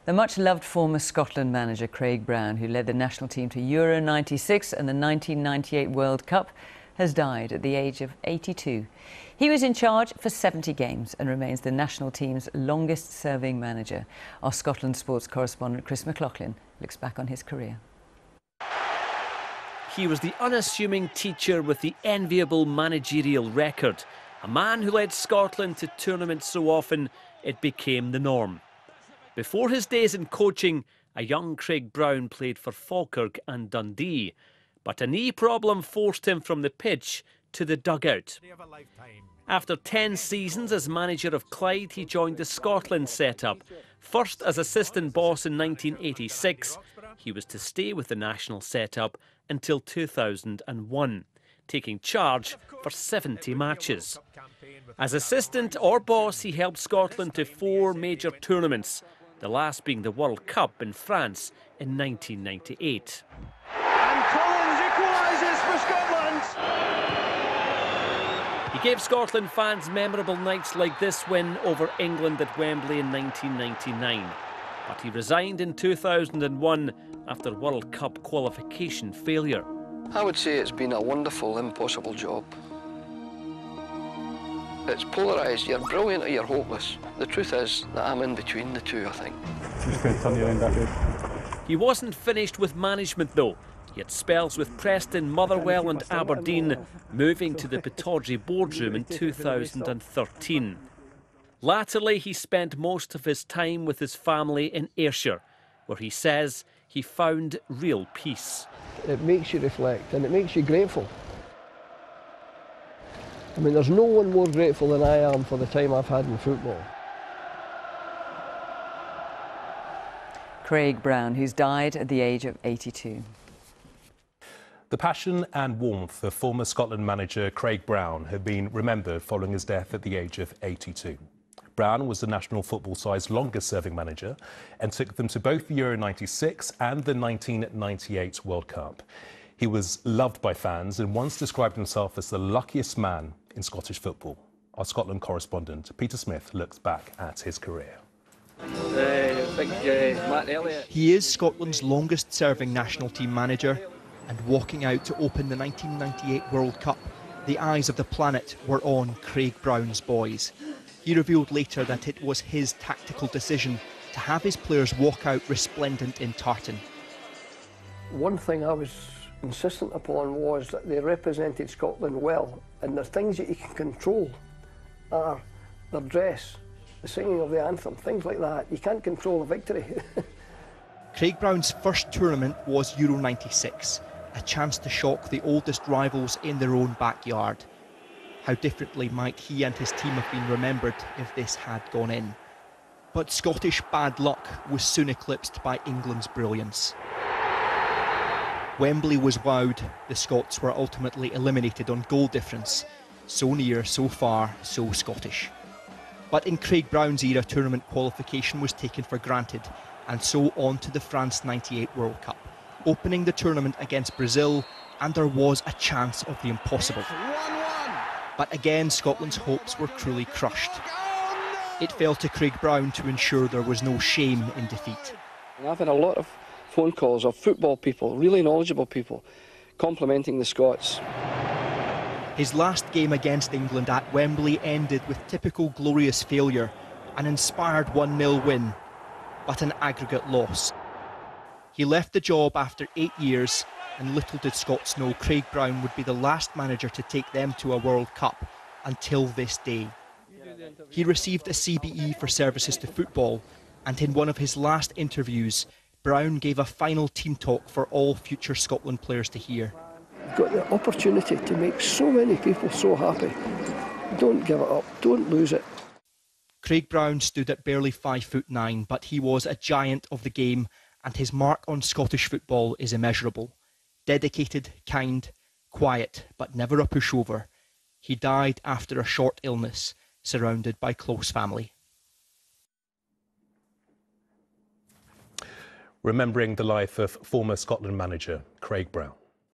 The much-loved former Scotland manager Craig Brown, who led the national team to Euro 96 and the 1998 World Cup, has died at the age of 82. He was in charge for 70 games and remains the national team's longest-serving manager. Our Scotland sports correspondent Chris McLaughlin looks back on his career. He was the unassuming teacher with the enviable managerial record, a man who led Scotland to tournaments so often it became the norm. Before his days in coaching, a young Craig Brown played for Falkirk and Dundee, but a knee problem forced him from the pitch to the dugout. After 10 seasons as manager of Clyde, he joined the Scotland setup. First as assistant boss in 1986, he was to stay with the national setup until 2001, taking charge for 70 matches. As assistant or boss, he helped Scotland to 4 major tournaments, the last being the World Cup in France in 1998. And Collins equalises for Scotland! He gave Scotland fans memorable nights like this win over England at Wembley in 1999. But he resigned in 2001 after World Cup qualification failure. I would say it's been a wonderful, impossible job. It's polarised, you're brilliant or you're hopeless. The truth is that I'm in between the two, I think. He wasn't finished with management though. He had spells with Preston, Motherwell and Aberdeen, moving to the Pittodrie boardroom in 2013. Latterly, he spent most of his time with his family in Ayrshire, where he says he found real peace. It makes you reflect and it makes you grateful. I mean, there's no one more grateful than I am for the time I've had in football. Craig Brown, who's died at the age of 82. The passion and warmth of former Scotland manager Craig Brown have been remembered following his death at the age of 82. Brown was the national football side's longest-serving manager and took them to both the Euro 96 and the 1998 World Cup. He was loved by fans and once described himself as the luckiest man in Scottish football. Our Scotland correspondent Peter Smith looks back at his career. He is Scotland's longest-serving national team manager, and walking out to open the 1998 World Cup, the eyes of the planet were on Craig Brown's boys. He revealed later that it was his tactical decision to have his players walk out resplendent in tartan. One thing I was insistent upon was that they represented Scotland well, and the things that you can control are their dress, the singing of the anthem, things like that. You can't control a victory. Craig Brown's first tournament was Euro 96, a chance to shock the oldest rivals in their own backyard. How differently might he and his team have been remembered if this had gone in? But Scottish bad luck was soon eclipsed by England's brilliance. Wembley was wowed. The Scots were ultimately eliminated on goal difference. So near, so far, so Scottish. But in Craig Brown's era, tournament qualification was taken for granted, and so on to the France 98 World Cup, opening the tournament against Brazil, and there was a chance of the impossible. 1-1. But again, Scotland's hopes were cruelly crushed. It fell to Craig Brown to ensure there was no shame in defeat. I've had a lot of phone calls of football people, really knowledgeable people, complimenting the Scots. His last game against England at Wembley ended with typical glorious failure, an inspired 1-0 win, but an aggregate loss. He left the job after 8 years, and little did Scots know Craig Brown would be the last manager to take them to a World Cup until this day. He received a CBE for services to football, and in one of his last interviews, Brown gave a final team talk for all future Scotland players to hear. You've got the opportunity to make so many people so happy. Don't give it up, don't lose it. Craig Brown stood at barely 5'9", but he was a giant of the game, and his mark on Scottish football is immeasurable. Dedicated, kind, quiet, but never a pushover. He died after a short illness, surrounded by close family. Remembering the life of former Scotland manager Craig Brown.